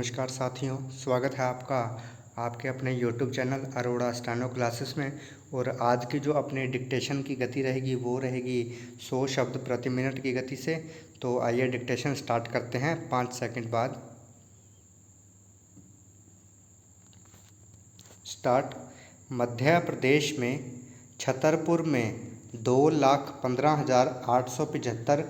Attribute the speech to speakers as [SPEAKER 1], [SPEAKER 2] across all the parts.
[SPEAKER 1] नमस्कार साथियों, स्वागत है आपका आपके अपने YouTube channel Arora steno classes में। और आज की जो अपनी डिक्टेशन की गति रहेगी वो रहेगी 100 शब्द प्रति मिनट की गति से। तो आइए डिक्टेशन स्टार्ट करते हैं 5 सेकंड बाद। स्टार्ट। मध्य प्रदेश में छतरपुर में 2,15,875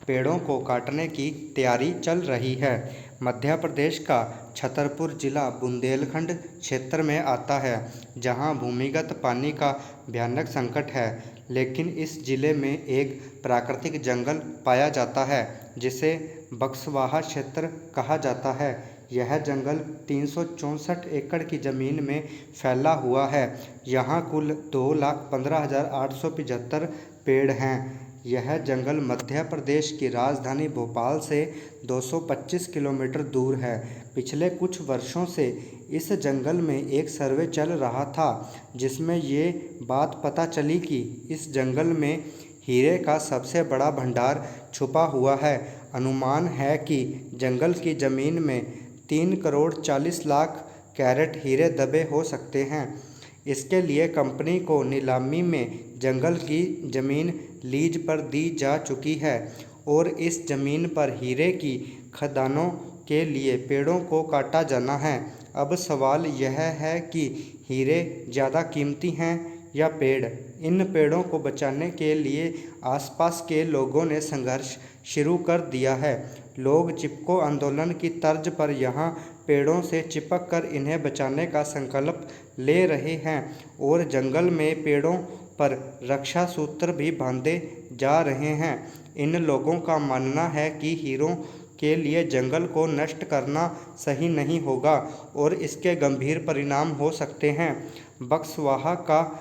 [SPEAKER 1] पेड़ों को काटने की तैयारी चल रही है। मध्य प्रदेश का छतरपुर जिला बुंदेलखंड क्षेत्र में आता है, जहां भूमिगत पानी का भयानक संकट है। लेकिन इस जिले में एक प्राकृतिक जंगल पाया जाता है जिसे बक्सवाहा क्षेत्र कहा जाता है। यह जंगल 364 एकड़ की ज़मीन में फैला हुआ है। यहाँ कुल 2,15,875 पेड़ हैं। यह जंगल मध्य प्रदेश की राजधानी भोपाल से 225 किलोमीटर दूर है। पिछले कुछ वर्षों से इस जंगल में एक सर्वे चल रहा था, जिसमें ये बात पता चली कि इस जंगल में हीरे का सबसे बड़ा भंडार छुपा हुआ है। अनुमान है कि जंगल की ज़मीन में 3 करोड़ 40 लाख कैरेट हीरे दबे हो सकते हैं। इसके लिए कंपनी को नीलामी में जंगल की ज़मीन लीज पर दी जा चुकी है और इस ज़मीन पर हीरे की खदानों के लिए पेड़ों को काटा जाना है। अब सवाल यह है कि हीरे ज़्यादा कीमती हैं या पेड़। इन पेड़ों को बचाने के लिए आसपास के लोगों ने संघर्ष शुरू कर दिया है। लोग चिपको आंदोलन की तर्ज पर यहाँ पेड़ों से चिपक कर इन्हें बचाने का संकल्प ले रहे हैं और जंगल में पेड़ों पर रक्षा सूत्र भी बांधे जा रहे हैं। इन लोगों का मानना है कि हीरों के लिए जंगल को नष्ट करना सही नहीं होगा और इसके गंभीर परिणाम हो सकते हैं। बक्सवाहा का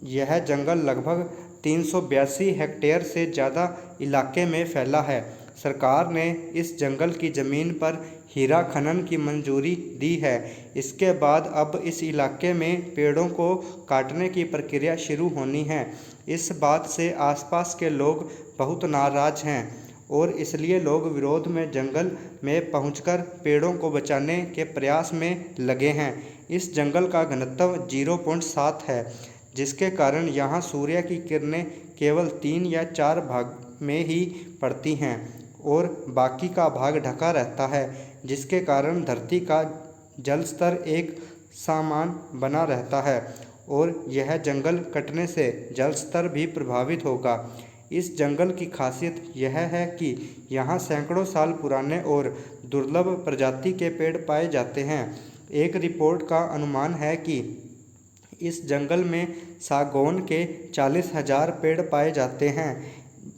[SPEAKER 1] यह जंगल लगभग 382 हेक्टेयर से ज़्यादा इलाके में फैला है। सरकार ने इस जंगल की ज़मीन पर हीरा खनन की मंजूरी दी है। इसके बाद अब इस इलाके में पेड़ों को काटने की प्रक्रिया शुरू होनी है। इस बात से आसपास के लोग बहुत नाराज़ हैं और इसलिए लोग विरोध में जंगल में पहुंचकर पेड़ों को बचाने के प्रयास में लगे हैं। इस जंगल का घनत्व 0.7 है, जिसके कारण यहाँ सूर्य की किरणें केवल 3 या 4 भाग में ही पड़ती हैं और बाकी का भाग ढका रहता है, जिसके कारण धरती का जल स्तर एक समान बना रहता है और यह जंगल कटने से जल स्तर भी प्रभावित होगा। इस जंगल की खासियत यह है कि यहाँ सैकड़ों साल पुराने और दुर्लभ प्रजाति के पेड़ पाए जाते हैं। एक रिपोर्ट का अनुमान है कि इस जंगल में सागौन के 40,000 पेड़ पाए जाते हैं।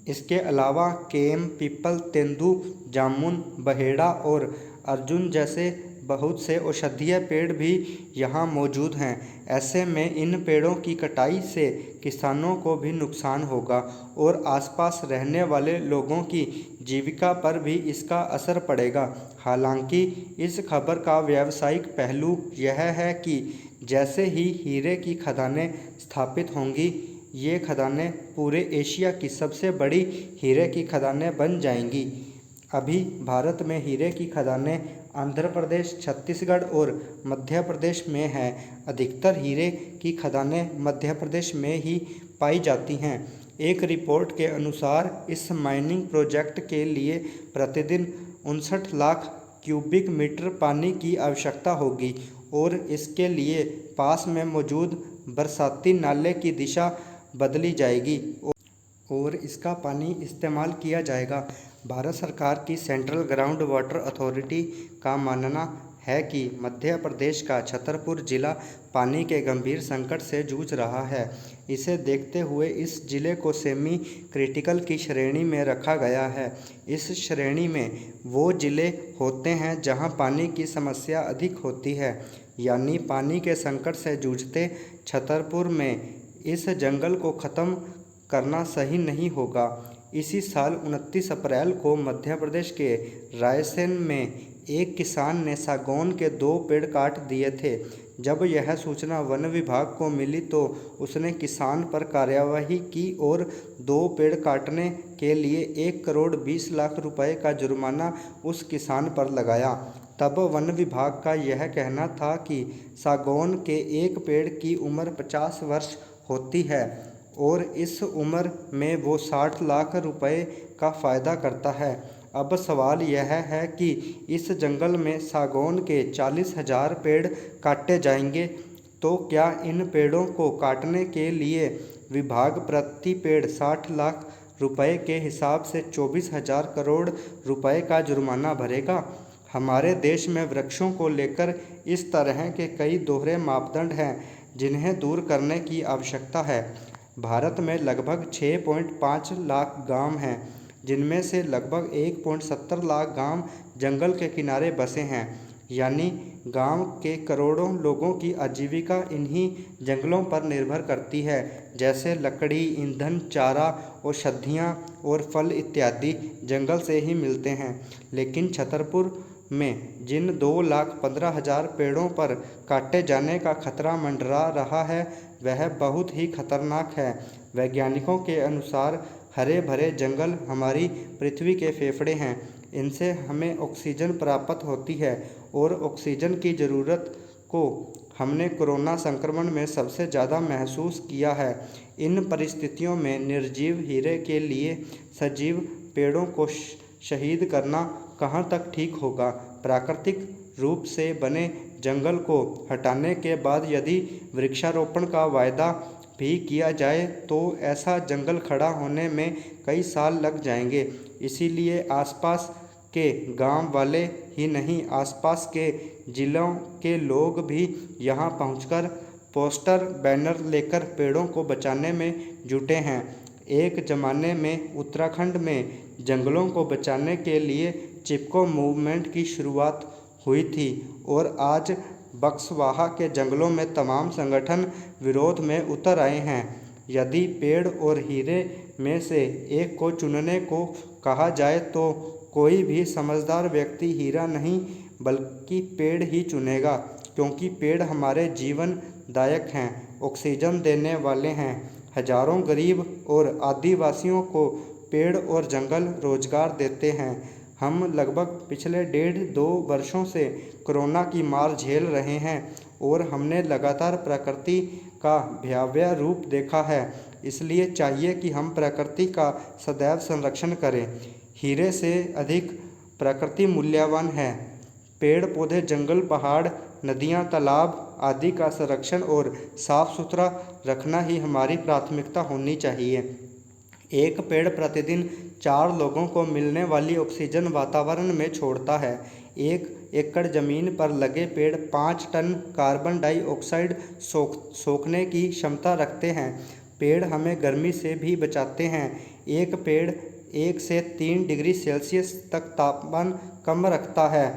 [SPEAKER 1] इसके अलावा केम, पीपल, तेंदू, जामुन, बहेड़ा और अर्जुन जैसे बहुत से औषधीय पेड़ भी यहाँ मौजूद हैं। ऐसे में इन पेड़ों की कटाई से किसानों को भी नुकसान होगा और आसपास रहने वाले लोगों की जीविका पर भी इसका असर पड़ेगा। हालांकि इस खबर का व्यावसायिक पहलू यह है कि जैसे ही हीरे की खदानें स्थापित होंगी, ये खदानें पूरे एशिया की सबसे बड़ी हीरे की खदानें बन जाएंगी। अभी भारत में हीरे की खदानें आंध्र प्रदेश, छत्तीसगढ़ और मध्य प्रदेश में हैं। अधिकतर हीरे की खदानें मध्य प्रदेश में ही पाई जाती हैं। एक रिपोर्ट के अनुसार इस माइनिंग प्रोजेक्ट के लिए प्रतिदिन 59 लाख क्यूबिक मीटर पानी की आवश्यकता होगी और इसके लिए पास में मौजूद बरसाती नाले की दिशा बदली जाएगी और इसका पानी इस्तेमाल किया जाएगा। भारत सरकार की सेंट्रल ग्राउंड वाटर अथॉरिटी का मानना है कि मध्य प्रदेश का छतरपुर जिला पानी के गंभीर संकट से जूझ रहा है। इसे देखते हुए इस जिले को सेमी क्रिटिकल की श्रेणी में रखा गया है। इस श्रेणी में वो जिले होते हैं जहां पानी की समस्या अधिक होती है, यानी पानी के संकट से जूझते छतरपुर में इस जंगल को ख़त्म करना सही नहीं होगा। इसी साल 29 अप्रैल को मध्य प्रदेश के रायसेन में एक किसान ने सागौन के 2 पेड़ काट दिए थे। जब यह सूचना वन विभाग को मिली तो उसने किसान पर कार्यवाही की और 2 पेड़ काटने के लिए 1 करोड़ 20 लाख रुपए का जुर्माना उस किसान पर लगाया। तब वन विभाग का यह कहना था कि सागौन के एक पेड़ की उम्र 50 वर्ष होती है और इस उम्र में वो 60 लाख रुपए का फ़ायदा करता है। अब सवाल यह है कि इस जंगल में सागौन के 40,000 पेड़ काटे जाएंगे, तो क्या इन पेड़ों को काटने के लिए विभाग प्रति पेड़ 60 लाख रुपए के हिसाब से 24,000 करोड़ रुपए का जुर्माना भरेगा? हमारे देश में वृक्षों को लेकर इस तरह के कई दोहरे मापदंड हैं जिन्हें दूर करने की आवश्यकता है। भारत में लगभग 6.5 लाख गांव हैं, जिनमें से लगभग 1.70 लाख गांव जंगल के किनारे बसे हैं, यानी गांव के करोड़ों लोगों की आजीविका इन्हीं जंगलों पर निर्भर करती है, जैसे लकड़ी, ईंधन, चारा, औषधियाँ और फल इत्यादि जंगल से ही मिलते हैं। लेकिन छतरपुर में जिन 2,15,000 पेड़ों पर काटे जाने का खतरा मंडरा रहा है वह बहुत ही खतरनाक है। वैज्ञानिकों के अनुसार हरे भरे जंगल हमारी पृथ्वी के फेफड़े हैं। इनसे हमें ऑक्सीजन प्राप्त होती है और ऑक्सीजन की ज़रूरत को हमने कोरोना संक्रमण में सबसे ज़्यादा महसूस किया है। इन परिस्थितियों में निर्जीव हीरे के लिए सजीव पेड़ों को शहीद करना कहाँ तक ठीक होगा? प्राकृतिक रूप से बने जंगल को हटाने के बाद यदि वृक्षारोपण का वायदा भी किया जाए तो ऐसा जंगल खड़ा होने में कई साल लग जाएंगे। इसीलिए आसपास के गांव वाले ही नहीं, आसपास के जिलों के लोग भी यहां पहुंचकर पोस्टर बैनर लेकर पेड़ों को बचाने में जुटे हैं। एक ज़माने में उत्तराखंड में जंगलों को बचाने के लिए चिपको मूवमेंट की शुरुआत हुई थी और आज बक्सवाहा के जंगलों में तमाम संगठन विरोध में उतर आए हैं। यदि पेड़ और हीरे में से एक को चुनने को कहा जाए तो कोई भी समझदार व्यक्ति हीरा नहीं बल्कि पेड़ ही चुनेगा, क्योंकि पेड़ हमारे जीवन दायक हैं, ऑक्सीजन देने वाले हैं। हजारों गरीब और आदिवासियों को पेड़ और जंगल रोजगार देते हैं। हम लगभग पिछले 1.5-2 वर्षों से कोरोना की मार झेल रहे हैं और हमने लगातार प्रकृति का भयावह रूप देखा है। इसलिए चाहिए कि हम प्रकृति का सदैव संरक्षण करें। हीरे से अधिक प्रकृति मूल्यवान है। पेड़ पौधे, जंगल, पहाड़, नदियाँ, तालाब आदि का संरक्षण और साफ सुथरा रखना ही हमारी प्राथमिकता होनी चाहिए। एक पेड़ प्रतिदिन 4 लोगों को मिलने वाली ऑक्सीजन वातावरण में छोड़ता है। 1 एकड़ ज़मीन पर लगे पेड़ 5 टन कार्बन डाइऑक्साइड सोखने की क्षमता रखते हैं। पेड़ हमें गर्मी से भी बचाते हैं। एक पेड़ 1 से 3 डिग्री सेल्सियस तक तापमान कम रखता है।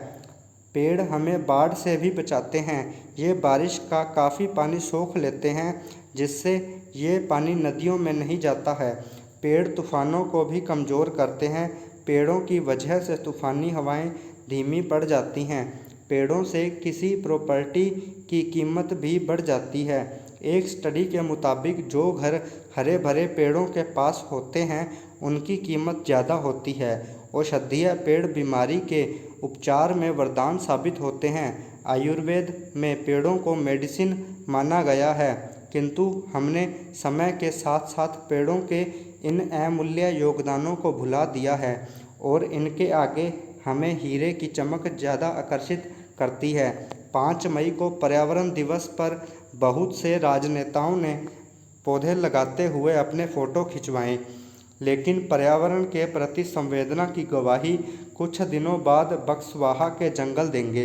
[SPEAKER 1] पेड़ हमें बाढ़ से भी बचाते हैं। ये बारिश का काफ़ी पानी सोख लेते हैं, जिससे ये पानी नदियों में नहीं जाता है। पेड़ तूफानों को भी कमज़ोर करते हैं। पेड़ों की वजह से तूफ़ानी हवाएं धीमी पड़ जाती हैं। पेड़ों से किसी प्रॉपर्टी की कीमत भी बढ़ जाती है। एक स्टडी के मुताबिक जो घर हरे भरे पेड़ों के पास होते हैं उनकी कीमत ज़्यादा होती है। औषधीय पेड़ बीमारी के उपचार में वरदान साबित होते हैं। आयुर्वेद में पेड़ों को मेडिसिन माना गया है, किंतु हमने समय के साथ साथ पेड़ों के इन अमूल्य योगदानों को भुला दिया है और इनके आगे हमें हीरे की चमक ज़्यादा आकर्षित करती है। 5 मई को पर्यावरण दिवस पर बहुत से राजनेताओं ने पौधे लगाते हुए अपने फ़ोटो खिंचवाए, लेकिन पर्यावरण के प्रति संवेदना की गवाही कुछ दिनों बाद बक्सवाहा के जंगल देंगे।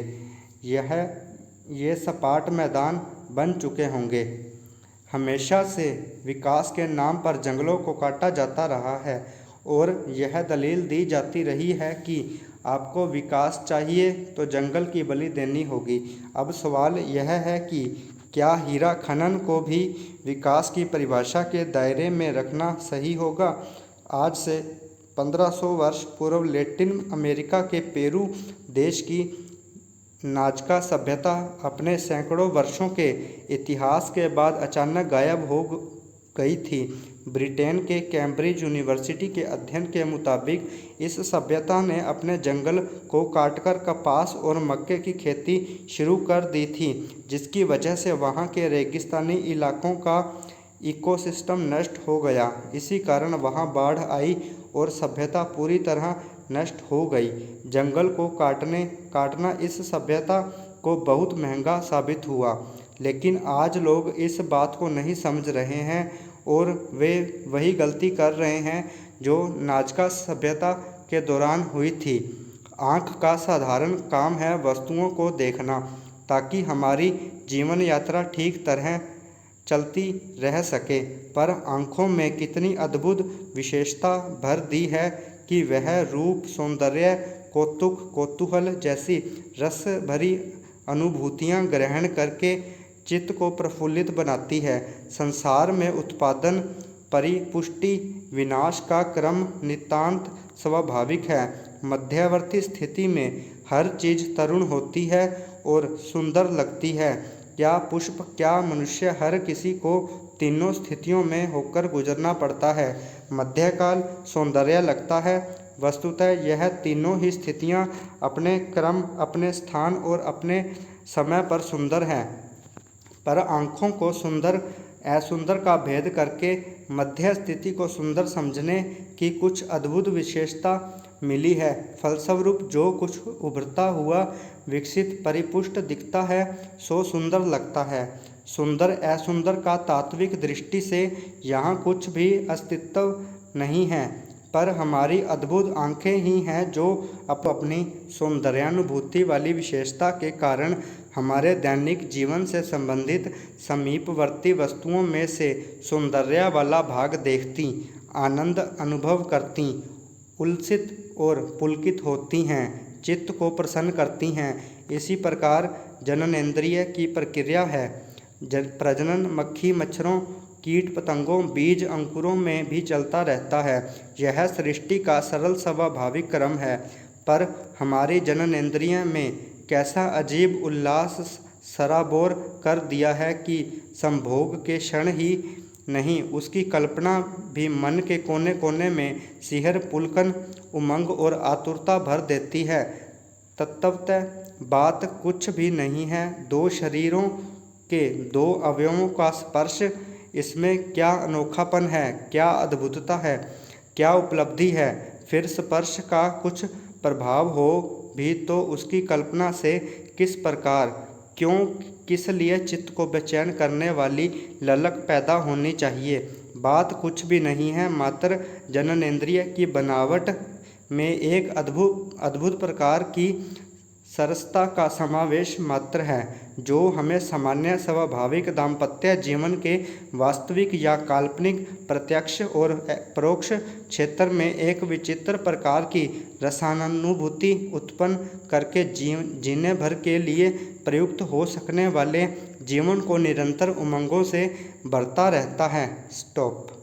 [SPEAKER 1] ये सपाट मैदान बन चुके होंगे। हमेशा से विकास के नाम पर जंगलों को काटा जाता रहा है और यह दलील दी जाती रही है कि आपको विकास चाहिए तो जंगल की बलि देनी होगी। अब सवाल यह है कि क्या हीरा खनन को भी विकास की परिभाषा के दायरे में रखना सही होगा? आज से 1500 वर्ष पूर्व लैटिन अमेरिका के पेरू देश की नाजका सभ्यता अपने सैकड़ों वर्षों के इतिहास के बाद अचानक गायब हो गई थी। ब्रिटेन के कैम्ब्रिज यूनिवर्सिटी के अध्ययन के मुताबिक इस सभ्यता ने अपने जंगल को काटकर कपास और मक्के की खेती शुरू कर दी थी, जिसकी वजह से वहाँ के रेगिस्तानी इलाकों का इकोसिस्टम नष्ट हो गया। इसी कारण वहाँ बाढ़ आई और सभ्यता पूरी तरह नष्ट हो गई। जंगल को काटना इस सभ्यता को बहुत महंगा साबित हुआ, लेकिन आज लोग इस बात को नहीं समझ रहे हैं और वे वही गलती कर रहे हैं जो नाज़का सभ्यता के दौरान हुई थी। आँख का साधारण काम है वस्तुओं को देखना, ताकि हमारी जीवन यात्रा ठीक तरह चलती रह सके, पर आँखों में कितनी अद्भुत विशेषता भर दी है कि वह रूप, सौंदर्य, कौतुक, कौतूहल जैसी रस भरी अनुभूतियाँ ग्रहण करके चित्त को प्रफुल्लित बनाती है। संसार में उत्पादन, परिपुष्टि, विनाश का क्रम नितांत स्वाभाविक है। मध्यवर्ती स्थिति में हर चीज़ तरुण होती है और सुंदर लगती है। क्या पुष्प, क्या मनुष्य, हर किसी को तीनों स्थितियों में होकर गुजरना पड़ता है। मध्यकाल सौंदर्य लगता है। वस्तुतः यह तीनों ही स्थितियाँ अपने क्रम, अपने स्थान और अपने समय पर सुंदर हैं, पर आँखों को सुंदर असुंदर का भेद करके मध्य स्थिति को सुंदर समझने की कुछ अद्भुत विशेषता मिली है। फलस्वरूप जो कुछ उभरता हुआ, विकसित, परिपुष्ट दिखता है, सो सुंदर लगता है। सुंदर असुंदर का तात्विक दृष्टि से यहाँ कुछ भी अस्तित्व नहीं है, पर हमारी अद्भुत आँखें ही हैं जो अपनी सौंदर्यानुभूति वाली विशेषता के कारण हमारे दैनिक जीवन से संबंधित समीपवर्ती वस्तुओं में से सौंदर्य वाला भाग देखती, आनंद अनुभव करती, उल्सित और पुलकित होती हैं, चित्त को प्रसन्न करती हैं। इसी प्रकार जननेंद्रिय की प्रक्रिया है। प्रजनन मक्खी, मच्छरों, कीट पतंगों, बीज अंकुरों में भी चलता रहता है। यह सृष्टि का सरल स्वाभाविक क्रम है, पर हमारी जननेंद्रिय में कैसा अजीब उल्लास सराबोर कर दिया है कि संभोग के क्षण ही नहीं, उसकी कल्पना भी मन के कोने कोने में सिहर, पुलकन, उमंग और आतुरता भर देती है। तत्वतः बात कुछ भी नहीं है, दो शरीरों के दो अवयवों का स्पर्श। इसमें क्या अनोखापन है, क्या अद्भुतता है, क्या उपलब्धि है। फिर स्पर्श का कुछ प्रभाव हो भी तो उसकी कल्पना से किस प्रकार, क्यों, किस लिए चित्त को बेचैन करने वाली ललक पैदा होनी चाहिए। बात कुछ भी नहीं है, मात्र जननेंद्रिय की बनावट में एक अद्भुत प्रकार की सरसता का समावेश मात्र है, जो हमें सामान्य स्वाभाविक दाम्पत्य जीवन के वास्तविक या काल्पनिक, प्रत्यक्ष और परोक्ष क्षेत्र में एक विचित्र प्रकार की रसानुभूति उत्पन्न करके जीने भर के लिए प्रयुक्त हो सकने वाले जीवन को निरंतर उमंगों से भरता रहता है। स्टॉप।